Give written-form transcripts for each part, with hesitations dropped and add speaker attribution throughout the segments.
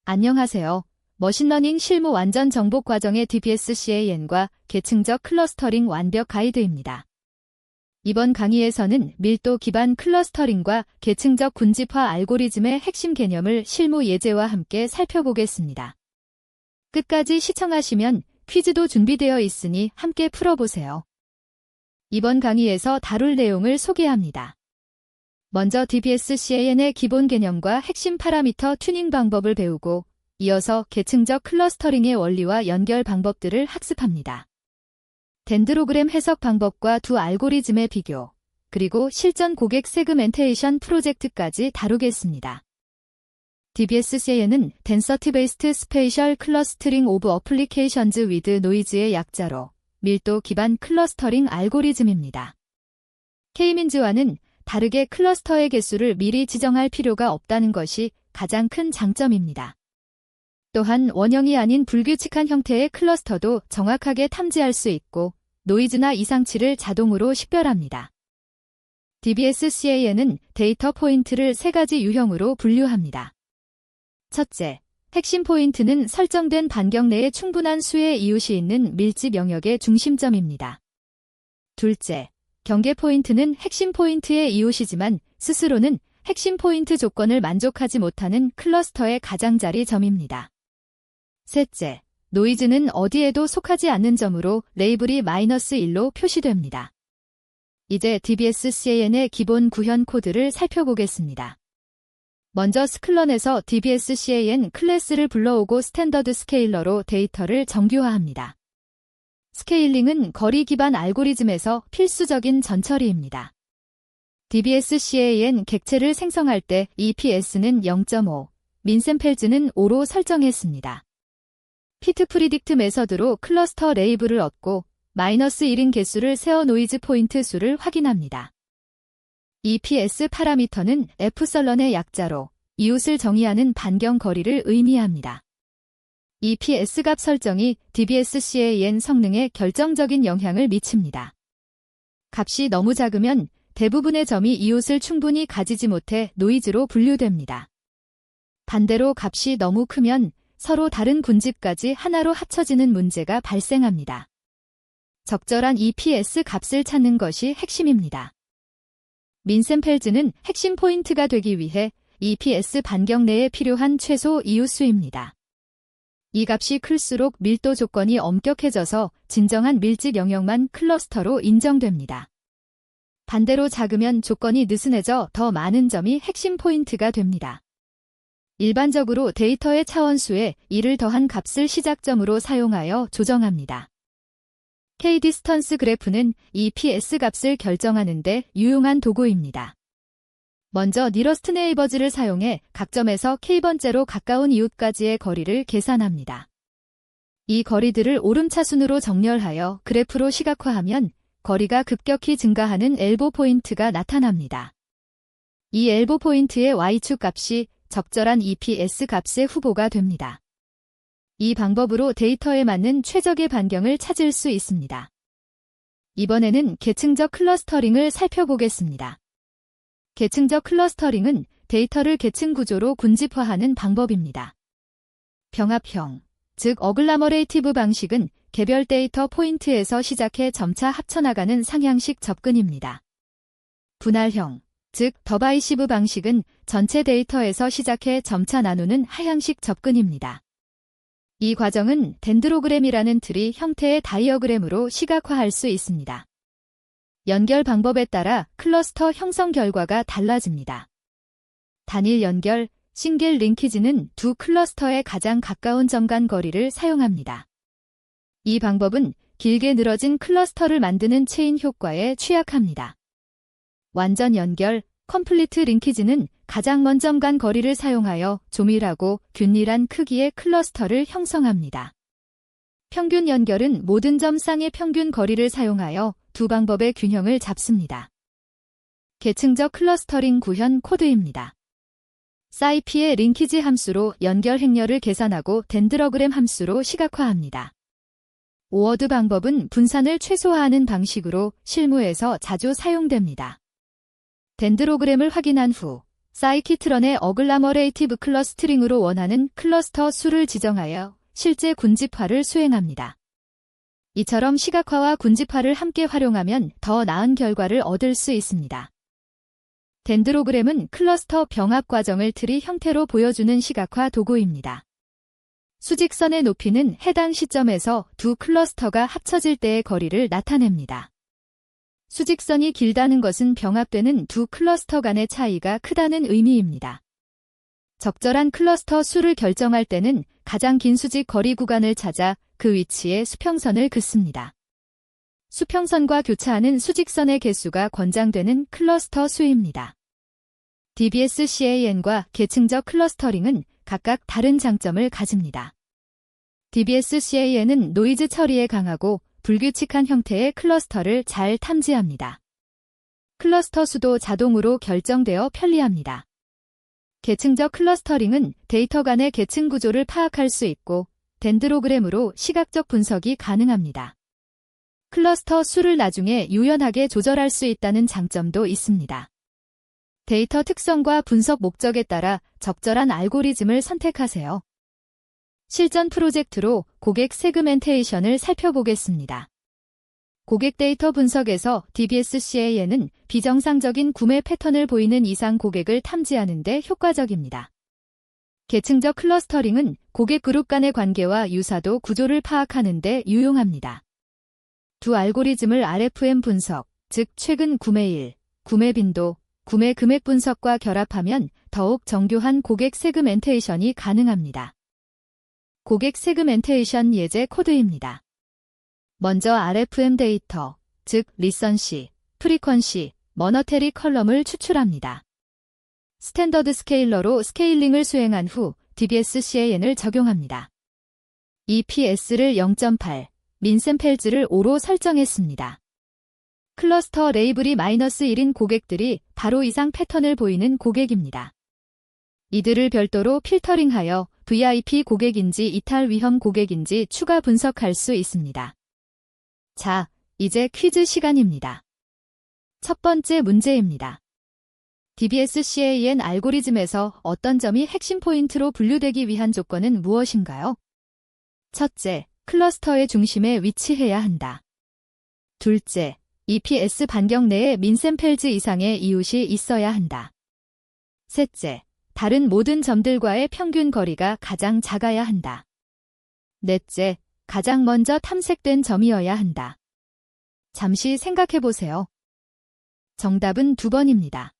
Speaker 1: 안녕하세요. 머신러닝 실무 완전 정복 과정의 DBSCAN과 계층적 클러스터링 완벽 가이드입니다. 이번 강의에서는 밀도 기반 클러스터링과 계층적 군집화 알고리즘의 핵심 개념을 실무 예제와 함께 살펴보겠습니다. 끝까지 시청하시면 퀴즈도 준비되어 있으니 함께 풀어보세요. 이번 강의에서 다룰 내용을 소개합니다. 먼저 DBSCAN의 기본 개념과 핵심 파라미터 튜닝 방법을 배우고 이어서 계층적 클러스터링의 원리와 연결 방법들을 학습합니다. 덴드로그램 해석 방법과 두 알고리즘의 비교, 그리고 실전 고객 세그멘테이션 프로젝트까지 다루겠습니다. DBSCAN은 Density Based Spatial Clustering of Applications with Noise의 약자로 밀도 기반 클러스터링 알고리즘입니다. K-민즈와는 다르게 클러스터의 개수를 미리 지정할 필요가 없다는 것이 가장 큰 장점입니다. 또한 원형이 아닌 불규칙한 형태의 클러스터도 정확하게 탐지할 수 있고 노이즈나 이상치를 자동으로 식별합니다. DBSCAN은 데이터 포인트를 세 가지 유형으로 분류합니다. 첫째, 핵심 포인트는 설정된 반경 내에 충분한 수의 이웃이 있는 밀집 영역의 중심점입니다. 둘째, 경계 포인트는 핵심 포인트의 이웃이지만 스스로는 핵심 포인트 조건을 만족하지 못하는 클러스터의 가장자리 점입니다. 셋째, 노이즈는 어디에도 속하지 않는 점으로 레이블이 -1로 표시됩니다. 이제 DBSCAN의 기본 구현 코드를 살펴보겠습니다. 먼저 스클런에서 DBSCAN 클래스를 불러오고 스탠더드 스케일러로 데이터를 정규화합니다. 스케일링은 거리 기반 알고리즘에서 필수적인 전처리입니다. DBSCAN 객체를 생성할 때 EPS는 0.5, 민셈펠즈는 5로 설정했습니다. 피트 프리딕트 메서드로 클러스터 레이블을 얻고 -1인 개수를 세어 노이즈 포인트 수를 확인합니다. EPS 파라미터는 F설런의 약자로 이웃을 정의하는 반경 거리를 의미합니다. EPS 값 설정이 DBSCAN 성능에 결정적인 영향을 미칩니다. 값이 너무 작으면 대부분의 점이 이웃을 충분히 가지지 못해 노이즈로 분류됩니다. 반대로 값이 너무 크면 서로 다른 군집까지 하나로 합쳐지는 문제가 발생합니다. 적절한 EPS 값을 찾는 것이 핵심입니다. 민셈펠즈는 핵심 포인트가 되기 위해 EPS 반경 내에 필요한 최소 이웃수입니다. 이 값이 클수록 밀도 조건이 엄격해져서 진정한 밀집 영역만 클러스터로 인정됩니다. 반대로 작으면 조건이 느슨해져 더 많은 점이 핵심 포인트가 됩니다. 일반적으로 데이터의 차원수에 1을 더한 값을 시작점으로 사용하여 조정합니다. K-디스턴스 그래프는 EPS 값을 결정하는 데 유용한 도구입니다. 먼저 니러스트 네이버즈를 사용해 각 점에서 K번째로 가까운 이웃까지의 거리를 계산합니다. 이 거리들을 오름차순으로 정렬하여 그래프로 시각화하면 거리가 급격히 증가하는 엘보 포인트가 나타납니다. 이 엘보 포인트의 Y축 값이 적절한 EPS 값의 후보가 됩니다. 이 방법으로 데이터에 맞는 최적의 반경을 찾을 수 있습니다. 이번에는 계층적 클러스터링을 살펴보겠습니다. 계층적 클러스터링은 데이터를 계층 구조로 군집화하는 방법입니다. 병합형, 즉 어글라머레이티브 방식은 개별 데이터 포인트에서 시작해 점차 합쳐나가는 상향식 접근입니다. 분할형, 즉 더바이시브 방식은 전체 데이터에서 시작해 점차 나누는 하향식 접근입니다. 이 과정은 덴드로그램이라는 트리 형태의 다이어그램으로 시각화할 수 있습니다. 연결 방법에 따라 클러스터 형성 결과가 달라집니다. 단일 연결, 싱글 링키지는 두 클러스터의 가장 가까운 점 간 거리를 사용합니다. 이 방법은 길게 늘어진 클러스터를 만드는 체인 효과에 취약합니다. 완전 연결, 컴플리트 링키지는 가장 먼 점 간 거리를 사용하여 조밀하고 균일한 크기의 클러스터를 형성합니다. 평균 연결은 모든 점 쌍의 평균 거리를 사용하여 두 방법의 균형을 잡습니다. 계층적 클러스터링 구현 코드입니다. 사이피의 링키지 함수로 연결 행렬을 계산하고 덴드로그램 함수로 시각화합니다. 오워드 방법은 분산을 최소화하는 방식으로 실무에서 자주 사용됩니다. 덴드로그램을 확인한 후 사이키트런의 어글라머레이티브 클러스트링으로 원하는 클러스터 수를 지정하여 실제 군집화를 수행합니다. 이처럼 시각화와 군집화를 함께 활용하면 더 나은 결과를 얻을 수 있습니다. 덴드로그램은 클러스터 병합 과정을 트리 형태로 보여주는 시각화 도구입니다. 수직선의 높이는 해당 시점에서 두 클러스터가 합쳐질 때의 거리를 나타냅니다. 수직선이 길다는 것은 병합되는 두 클러스터 간의 차이가 크다는 의미입니다. 적절한 클러스터 수를 결정할 때는 가장 긴 수직 거리 구간을 찾아 그 위치에 수평선을 긋습니다. 수평선과 교차하는 수직선의 개수가 권장되는 클러스터 수입니다. DBSCAN과 계층적 클러스터링은 각각 다른 장점을 가집니다. DBSCAN은 노이즈 처리에 강하고 불규칙한 형태의 클러스터를 잘 탐지합니다. 클러스터 수도 자동으로 결정되어 편리합니다. 계층적 클러스터링은 데이터 간의 계층 구조를 파악할 수 있고 덴드로그램으로 시각적 분석이 가능합니다. 클러스터 수를 나중에 유연하게 조절할 수 있다는 장점도 있습니다. 데이터 특성과 분석 목적에 따라 적절한 알고리즘을 선택하세요. 실전 프로젝트로 고객 세그멘테이션을 살펴보겠습니다. 고객 데이터 분석에서 DBSCAN은 비정상적인 구매 패턴을 보이는 이상 고객을 탐지하는 데 효과적입니다. 계층적 클러스터링은 고객 그룹 간의 관계와 유사도 구조를 파악하는 데 유용합니다. 두 알고리즘을 RFM 분석, 즉 최근 구매일, 구매 빈도, 구매 금액 분석과 결합하면 더욱 정교한 고객 세그멘테이션이 가능합니다. 고객 세그멘테이션 예제 코드입니다. 먼저 RFM 데이터, 즉 리선시, 프리퀀시, 머너테리 컬럼을 추출합니다. 스탠더드 스케일러로 스케일링을 수행한 후 DBSCAN을 적용합니다. EPS를 0.8, 민센펠즈를 5로 설정했습니다. 클러스터 레이블이 -1인 고객들이 바로 이상 패턴을 보이는 고객입니다. 이들을 별도로 필터링하여 VIP 고객인지 이탈 위험 고객인지 추가 분석할 수 있습니다. 자, 이제 퀴즈 시간입니다. 첫 번째 문제입니다. DBSCAN 알고리즘에서 어떤 점이 핵심 포인트로 분류되기 위한 조건은 무엇인가요? 첫째, 클러스터의 중심에 위치해야 한다. 둘째, EPS 반경 내에 민센펠즈 이상의 이웃이 있어야 한다. 셋째, 다른 모든 점들과의 평균 거리가 가장 작아야 한다. 넷째, 가장 먼저 탐색된 점이어야 한다. 잠시 생각해보세요. 정답은 2번입니다.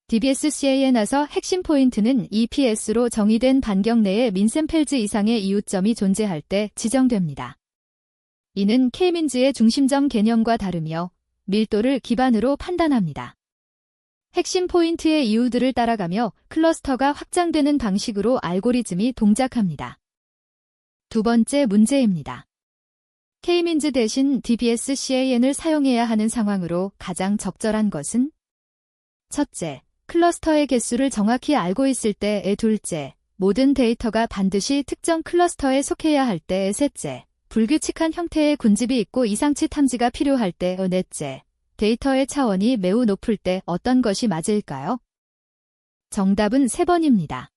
Speaker 1: DBSCAN에서 핵심 포인트는 EPS로 정의된 반경 내에 민센펠즈 이상의 이웃점이 존재할 때 지정됩니다. 이는 K민즈의 중심점 개념과 다르며 밀도를 기반으로 판단합니다. 핵심 포인트의 이유들을 따라가며 클러스터가 확장되는 방식으로 알고리즘이 동작합니다. 두 번째 문제입니다. K민즈 대신 DBSCAN을 사용해야 하는 상황으로 가장 적절한 것은? 첫째, 클러스터의 개수를 정확히 알고 있을 때의 둘째, 모든 데이터가 반드시 특정 클러스터에 속해야 할 때의 셋째, 불규칙한 형태의 군집이 있고 이상치 탐지가 필요할 때의 넷째, 데이터의 차원이 매우 높을 때 어떤 것이 맞을까요? 정답은 3번입니다.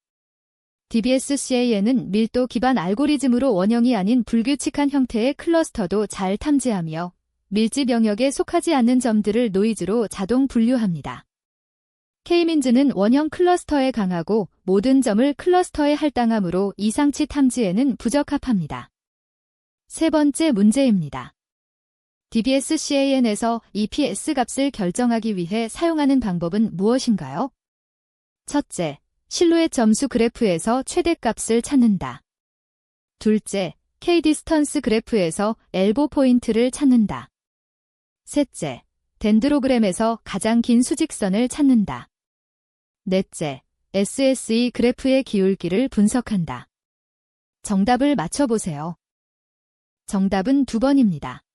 Speaker 1: DBSCAN은 밀도 기반 알고리즘으로 원형이 아닌 불규칙한 형태의 클러스터도 잘 탐지하며 밀집 영역에 속하지 않는 점들을 노이즈로 자동 분류합니다. K민즈는 원형 클러스터에 강하고 모든 점을 클러스터에 할당하므로 이상치 탐지에는 부적합합니다. 세 번째 문제입니다. DBSCAN에서 EPS 값을 결정하기 위해 사용하는 방법은 무엇인가요? 첫째, 실루엣 점수 그래프에서 최대값을 찾는다. 둘째, K-디스턴스 그래프에서 엘보 포인트를 찾는다. 셋째, 덴드로그램에서 가장 긴 수직선을 찾는다. 넷째, SSE 그래프의 기울기를 분석한다. 정답을 맞춰보세요. 정답은 2번입니다.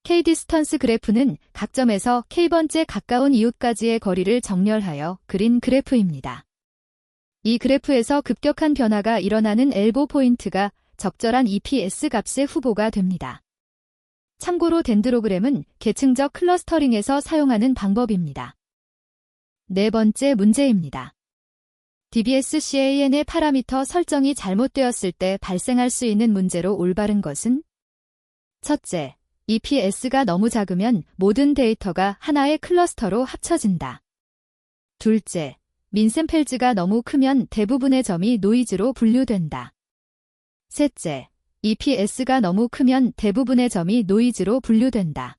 Speaker 1: K-디스턴스 그래프는 각 점에서 K번째 가까운 이웃까지의 거리를 정렬하여 그린 그래프입니다. 이 그래프에서 급격한 변화가 일어나는 엘보 포인트가 적절한 EPS 값의 후보가 됩니다. 참고로 덴드로그램은 계층적 클러스터링에서 사용하는 방법입니다. 네 번째 문제입니다. DBSCAN의 파라미터 설정이 잘못되었을 때 발생할 수 있는 문제로 올바른 것은? 첫째, EPS가 너무 작으면 모든 데이터가 하나의 클러스터로 합쳐진다. 둘째, 민센펠즈가 너무 크면 대부분의 점이 노이즈로 분류된다. 셋째, EPS가 너무 크면 대부분의 점이 노이즈로 분류된다.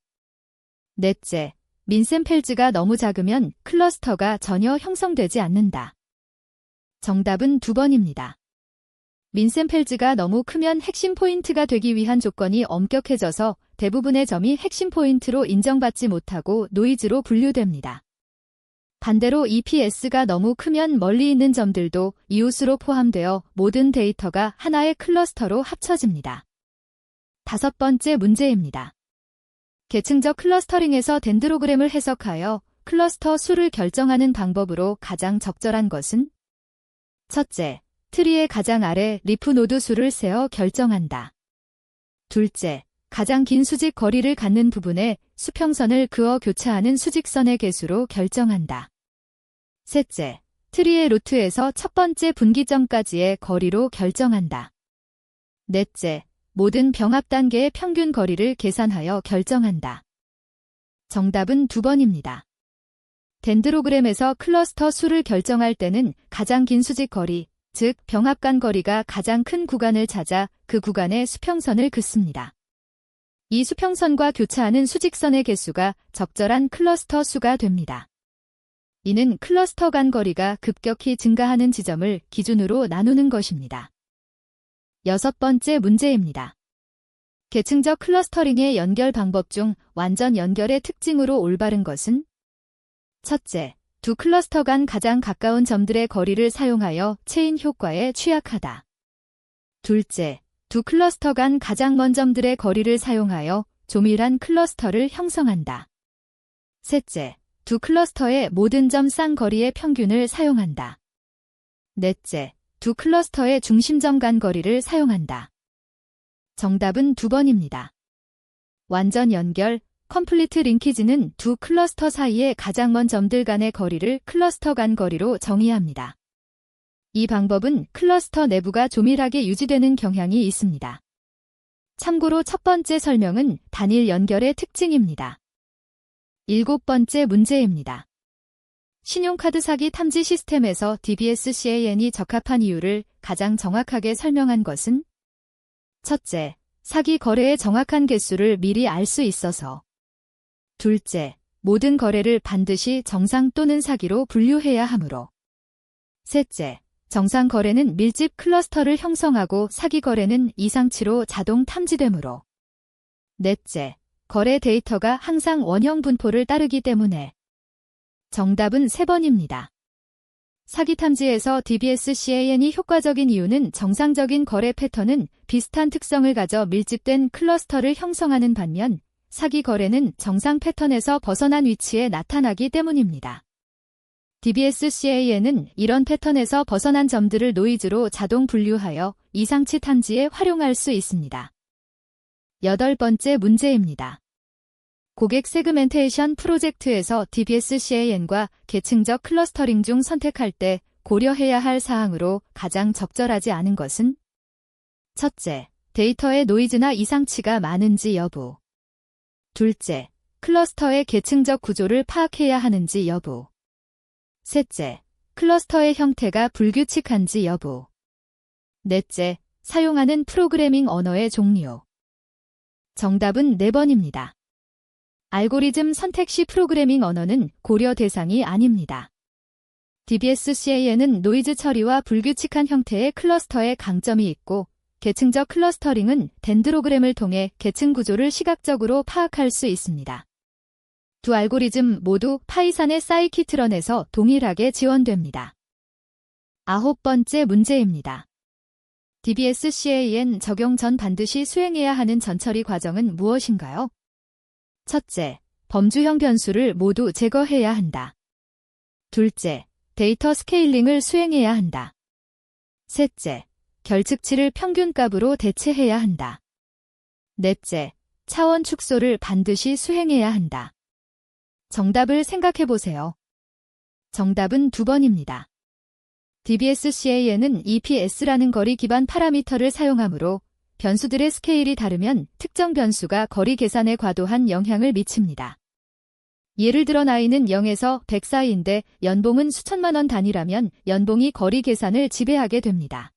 Speaker 1: 넷째, 민센펠즈가 너무 작으면 클러스터가 전혀 형성되지 않는다. 정답은 2번입니다. 민센펠즈가 너무 크면 핵심 포인트가 되기 위한 조건이 엄격해져서 대부분의 점이 핵심 포인트로 인정받지 못하고 노이즈로 분류됩니다. 반대로 EPS가 너무 크면 멀리 있는 점들도 이웃으로 포함되어 모든 데이터가 하나의 클러스터로 합쳐집니다. 5번째 문제입니다. 계층적 클러스터링에서 덴드로그램을 해석하여 클러스터 수를 결정하는 방법으로 가장 적절한 것은? 첫째, 트리의 가장 아래 리프 노드 수를 세어 결정한다. 둘째, 가장 긴 수직 거리를 갖는 부분에 수평선을 그어 교차하는 수직선의 개수로 결정한다. 셋째, 트리의 루트에서 첫 번째 분기점까지의 거리로 결정한다. 넷째, 모든 병합 단계의 평균 거리를 계산하여 결정한다. 정답은 2번입니다. 덴드로그램에서 클러스터 수를 결정할 때는 가장 긴 수직 거리, 즉 병합 간 거리가 가장 큰 구간을 찾아 그 구간에 수평선을 긋습니다. 이 수평선과 교차하는 수직선의 개수가 적절한 클러스터 수가 됩니다. 이는 클러스터 간 거리가 급격히 증가하는 지점을 기준으로 나누는 것입니다. 6번째 문제입니다. 계층적 클러스터링의 연결 방법 중 완전 연결의 특징으로 올바른 것은? 첫째, 두 클러스터 간 가장 가까운 점들의 거리를 사용하여 체인 효과에 취약하다. 둘째, 두 클러스터 간 가장 먼 점들의 거리를 사용하여 조밀한 클러스터를 형성한다. 셋째, 두 클러스터의 모든 점 쌍거리의 평균을 사용한다. 넷째, 두 클러스터의 중심점 간 거리를 사용한다. 정답은 2번입니다. 완전 연결, 컴플리트 링키지는 두 클러스터 사이의 가장 먼 점들 간의 거리를 클러스터 간 거리로 정의합니다. 이 방법은 클러스터 내부가 조밀하게 유지되는 경향이 있습니다. 참고로 첫 번째 설명은 단일 연결의 특징입니다. 7번째 문제입니다. 신용카드 사기 탐지 시스템에서 DBSCAN이 적합한 이유를 가장 정확하게 설명한 것은? 첫째, 사기 거래의 정확한 개수를 미리 알 수 있어서. 둘째, 모든 거래를 반드시 정상 또는 사기로 분류해야 하므로. 셋째, 정상 거래는 밀집 클러스터를 형성하고 사기 거래는 이상치로 자동 탐지되므로. 넷째, 거래 데이터가 항상 원형 분포를 따르기 때문에. 정답은 3번입니다. 사기 탐지에서 DBSCAN이 효과적인 이유는 정상적인 거래 패턴은 비슷한 특성을 가져 밀집된 클러스터를 형성하는 반면 사기 거래는 정상 패턴에서 벗어난 위치에 나타나기 때문입니다. DBSCAN은 이런 패턴에서 벗어난 점들을 노이즈로 자동 분류하여 이상치 탐지에 활용할 수 있습니다. 8번째 문제입니다. 고객 세그멘테이션 프로젝트에서 DBSCAN과 계층적 클러스터링 중 선택할 때 고려해야 할 사항으로 가장 적절하지 않은 것은? 첫째, 데이터의 노이즈나 이상치가 많은지 여부. 둘째, 클러스터의 계층적 구조를 파악해야 하는지 여부. 셋째, 클러스터의 형태가 불규칙한지 여부. 넷째, 사용하는 프로그래밍 언어의 종류. 정답은 4번입니다. 알고리즘 선택 시 프로그래밍 언어는 고려 대상이 아닙니다. DBSCAN은 노이즈 처리와 불규칙한 형태의 클러스터에 강점이 있고 계층적 클러스터링은 덴드로그램을 통해 계층 구조를 시각적으로 파악할 수 있습니다. 두 알고리즘 모두 파이썬의 사이키트런에서 동일하게 지원됩니다. 9번째 문제입니다. DBSCAN 적용 전 반드시 수행해야 하는 전처리 과정은 무엇인가요? 첫째, 범주형 변수를 모두 제거해야 한다. 둘째, 데이터 스케일링을 수행해야 한다. 셋째, 결측치를 평균값으로 대체해야 한다. 넷째, 차원 축소를 반드시 수행해야 한다. 정답을 생각해 보세요. 정답은 2번입니다. DBSCAN은 EPS라는 거리 기반 파라미터를 사용하므로 변수들의 스케일이 다르면 특정 변수가 거리 계산에 과도한 영향을 미칩니다. 예를 들어 나이는 0에서 100 사이인데 연봉은 수천만 원 단위라면 연봉이 거리 계산을 지배하게 됩니다.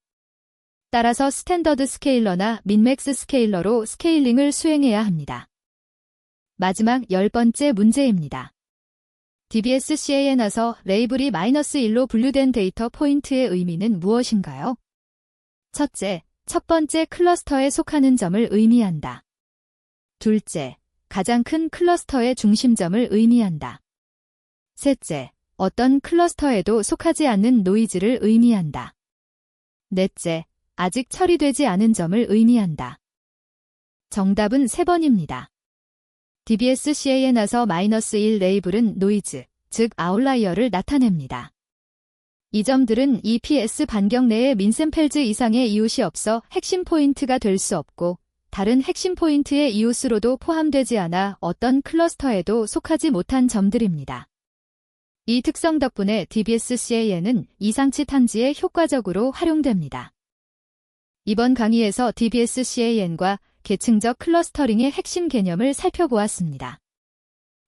Speaker 1: 따라서 스탠더드 스케일러나 민맥스 스케일러로 스케일링을 수행해야 합니다. 마지막 10번째 문제입니다. DBSCAN에서 레이블이 -1로 분류된 데이터 포인트의 의미는 무엇인가요? 첫째, 첫 번째 클러스터에 속하는 점을 의미한다. 둘째, 가장 큰 클러스터의 중심점을 의미한다. 셋째, 어떤 클러스터에도 속하지 않는 노이즈를 의미한다. 넷째, 아직 처리되지 않은 점을 의미한다. 정답은 3번입니다. DBSCAN에서 -1 레이블은 노이즈, 즉 아웃라이어를 나타냅니다. 이 점들은 EPS 반경 내에 민센펠즈 이상의 이웃이 없어 핵심 포인트가 될 수 없고 다른 핵심 포인트의 이웃으로도 포함되지 않아 어떤 클러스터에도 속하지 못한 점들입니다. 이 특성 덕분에 DBSCAN은 이상치 탐지에 효과적으로 활용됩니다. 이번 강의에서 DBSCAN과 계층적 클러스터링의 핵심 개념을 살펴보았습니다.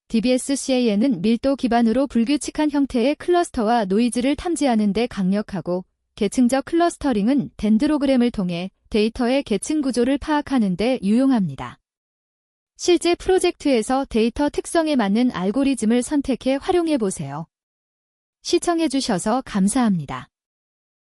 Speaker 1: DBSCAN은 밀도 기반으로 불규칙한 형태의 클러스터와 노이즈를 탐지하는 데 강력하고 계층적 클러스터링은 덴드로그램을 통해 데이터의 계층 구조를 파악하는 데 유용합니다. 실제 프로젝트에서 데이터 특성에 맞는 알고리즘을 선택해 활용해 보세요. 시청해 주셔서 감사합니다.